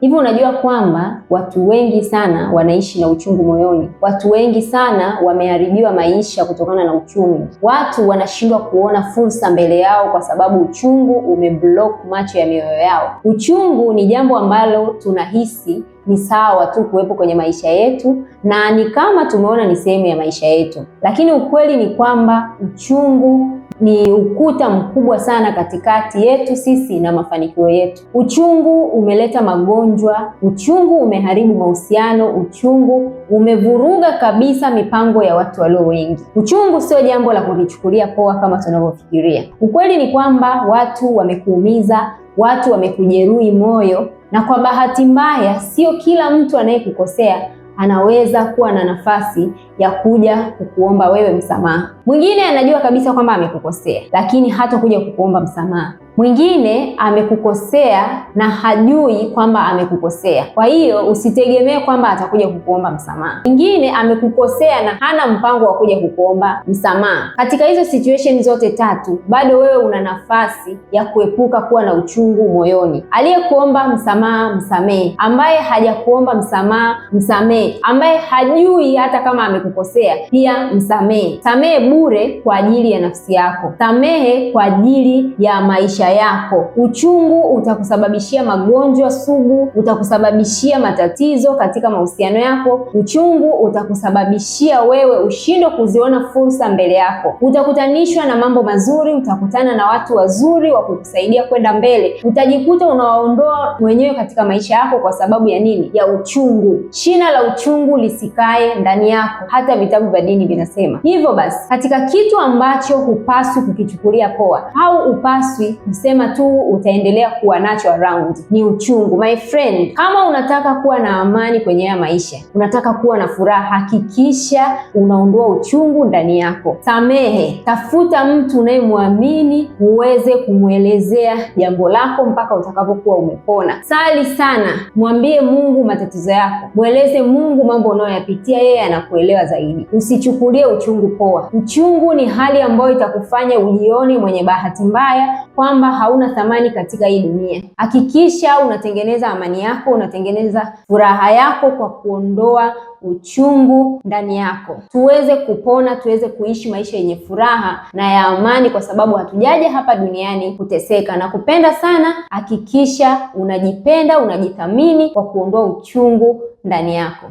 Hivi unajua kwamba watu wengi sana wanaishi na uchungu moyoni? Watu wengi sana wameharibiwa maisha kutokana na uchungu. Watu wanashindwa kuona fursa mbele yao kwa sababu uchungu umeblock macho ya mioyo yao. Uchungu ni jambo ambalo tunahisi ni sawa tu kuwepo kwenye maisha yetu na ni kama tumeona ni sehemu ya maisha yetu, lakini ukweli ni kwamba uchungu ni ukuta mkubwa sana katikati yetu sisi na mafanikio yetu. Uchungu umeleta magonjwa, uchungu umeharibu mahusiano, uchungu umevuruga kabisa mipango ya watu walio wengi. Uchungu sio jambo la kulichukulia poa kama tunavyofikiria. Ukweli ni kwamba watu wamekuumiza, watu wamekujeruhi moyo, na kwa bahati mbaya sio kila mtu anayekukosea anaweza kuwa na nafasi ya kuja kukuomba wewe msamaha. Mwingine anajua kabisa kwamba amekukosea, lakini hata kuja kukuomba msamaha. Mwingine amekukosea na hajui kwamba amekukosea, kwa hiyo usitegemee kwamba atakuja kukuomba msamaha. Mwingine amekukosea na hana mpango wa kuja kukuomba msamaha. Katika hizo situation zote tatu, bado wewe una nafasi ya kuepuka kuwa na uchungu moyoni. Aliyekuomba msamaha, msamehe. Ambaye hajakuomba msamaha, msamehe. Ambaye hajui hata kama amekukosea, pia msamehe. Samehe bure kwa ajili ya nafsi yako. Samehe kwa ajili ya maisha yako. Uchungu utakusababishia magonjwa sugu, utakusababishia matatizo katika mahusiano yako. Uchungu utakusababishia wewe ushindwe kuziona fursa mbele yako. Utakutanishwa na mambo mazuri, utakutana na watu wazuri wa kukusaidia kwenda mbele. Utajikuta unawaondoa mwenyewe katika maisha yako kwa sababu ya nini? Ya uchungu. Shina la uchungu lisikae ndani yako, hata vitabu vya dini vinasema hivyo. Basi katika kitu ambacho hupaswi kukichukulia poa au hupaswi kusema tu utaendelea kuwa nacho around ni uchungu. My friend, kama unataka kuwa na amani kwenye haya maisha, unataka kuwa na furaha, hakikisha unaondoa uchungu ndani yako. Samehe, tafuta mtu unayemwamini uweze kumwelezea jambo lako mpaka utakapokuwa umepona. Sali sana, mwambie Mungu matatizo yako, mweleze Mungu mambo unayoyapitia, yeye anakuelewa zaidi. Usichukulie uchungu poa. Uchungu ni hali ambayo itakufanya ujione mwenye bahati mbaya, kwamba hauna thamani katika hii dunia. Hakikisha unatengeneza amani yako, unatengeneza furaha yako kwa kuondoa uchungu ndani yako. Tuweze kupona, tuweze kuishi maisha yenye furaha na ya amani, kwa sababu hatujaje hapa duniani kuteseka. Na kupenda sana, hakikisha unajipenda, unajithamini kwa kuondoa uchungu ndani yako.